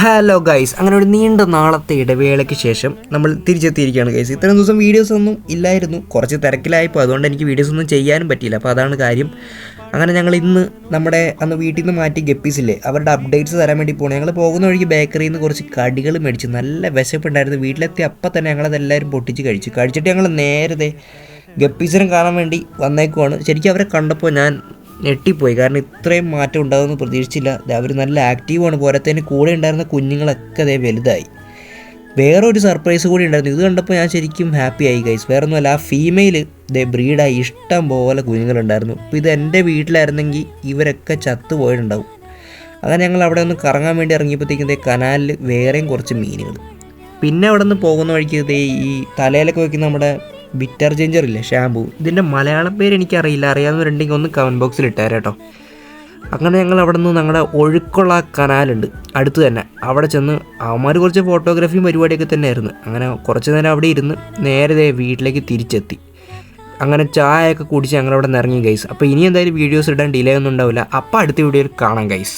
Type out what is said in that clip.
Hello guys, അങ്ങനെ ഒരു നീണ്ട നാളത്തെ ഇടവേളയ്ക്ക് ശേഷം നമ്മൾ തിരിച്ചെത്തിയിരിക്കുകയാണ് ഗൈസ്. ഇത്രയും ദിവസം വീഡിയോസ് ഒന്നും ഇല്ലായിരുന്നു, കുറച്ച് തിരക്കിലായപ്പോൾ അതുകൊണ്ട് എനിക്ക് വീഡിയോസ് ഒന്നും ചെയ്യാനും പറ്റിയില്ല. അപ്പോൾ അതാണ് കാര്യം. അങ്ങനെ ഞങ്ങൾ ഇന്ന് നമ്മുടെ അന്ന് വീട്ടിൽ നിന്ന് മാറ്റി ഗപ്പീസില്ലേ, അവരുടെ അപ്ഡേറ്റ്സ് തരാൻ വേണ്ടി പോകണം. ഞങ്ങൾ പോകുന്ന വഴിക്ക് ബേക്കറിയിൽ നിന്ന് കുറച്ച് കടികൾ മേടിച്ചു. നല്ല വിശപ്പുണ്ടായിരുന്നു. വീട്ടിലെത്തി അപ്പം തന്നെ ഞങ്ങളതെല്ലാവരും പൊട്ടിച്ച് കഴിച്ചിട്ട് ഞങ്ങൾ നേരത്തെ ഗപ്പീസിനെ കാണാൻ വേണ്ടി വന്നേക്കുവാണ്. ശരിക്കും അവരെ കണ്ടപ്പോൾ ഞാൻ ഞെട്ടിപ്പോയി, കാരണം ഇത്രയും മാറ്റം ഉണ്ടാകുമെന്ന് പ്രതീക്ഷിച്ചില്ല. അവർ നല്ല ആക്റ്റീവാണ്. പോരത്തേന് കൂടെ ഉണ്ടായിരുന്ന കുഞ്ഞുങ്ങളൊക്കെ അതേ വലുതായി. വേറൊരു സർപ്രൈസ് കൂടി ഉണ്ടായിരുന്നു. ഇത് കണ്ടപ്പോൾ ഞാൻ ശരിക്കും ഹാപ്പി ആയി ഗൈസ്. വേറെ ഒന്നുമല്ല, ആ ഫീമെയിൽ ബ്രീഡായി ഇഷ്ടം പോലെ കുഞ്ഞുങ്ങളുണ്ടായിരുന്നു. ഇപ്പോൾ ഇത് എൻ്റെ വീട്ടിലായിരുന്നെങ്കിൽ ഇവരൊക്കെ ചത്തുപോയിട്ടുണ്ടാവും. അങ്ങനെ ഞങ്ങൾ അവിടെ ഒന്ന് കറങ്ങാൻ വേണ്ടി ഇറങ്ങിയപ്പോഴത്തേക്കും കനാലിൽ വേറെയും കുറച്ച് മീനുകൾ. പിന്നെ അവിടെ നിന്ന് പോകുന്ന വഴിക്ക് ഈ തലയിലൊക്കെ വയ്ക്കുന്ന നമ്മുടെ ബിറ്റർ ചേഞ്ചർ ഇല്ലേ, ഷാമ്പൂ, ഇതിൻ്റെ മലയാളം പേര് എനിക്കറിയില്ല. അറിയാവുന്നവരുണ്ടെങ്കിൽ ഒന്ന് കമൻറ്റ് ബോക്സിൽ ഇട്ടേരെ കേട്ടോ. അങ്ങനെ ഞങ്ങൾ അവിടെ നിന്ന് ഞങ്ങളുടെ ഒഴുക്കുള്ള ആ കനാലുണ്ട് അടുത്ത് തന്നെ, അവിടെ ചെന്ന് അവന്മാർ കുറച്ച് ഫോട്ടോഗ്രാഫിയും പരിപാടിയൊക്കെ തന്നെയായിരുന്നു. അങ്ങനെ കുറച്ച് നേരം അവിടെ ഇരുന്ന് നേരെ വീട്ടിലേക്ക് തിരിച്ചെത്തി. അങ്ങനെ ചായയൊക്കെ കുടിച്ച് ഞങ്ങളവിടെ നിന്ന് ഇറങ്ങി ഗൈസ്. അപ്പോൾ ഇനി എന്തായാലും വീഡിയോസ് ഇടാൻ ഡിലേ ഒന്നും ഉണ്ടാവില്ല. അപ്പോൾ അടുത്ത വീഡിയോയിൽ കാണാം ഗൈസ്.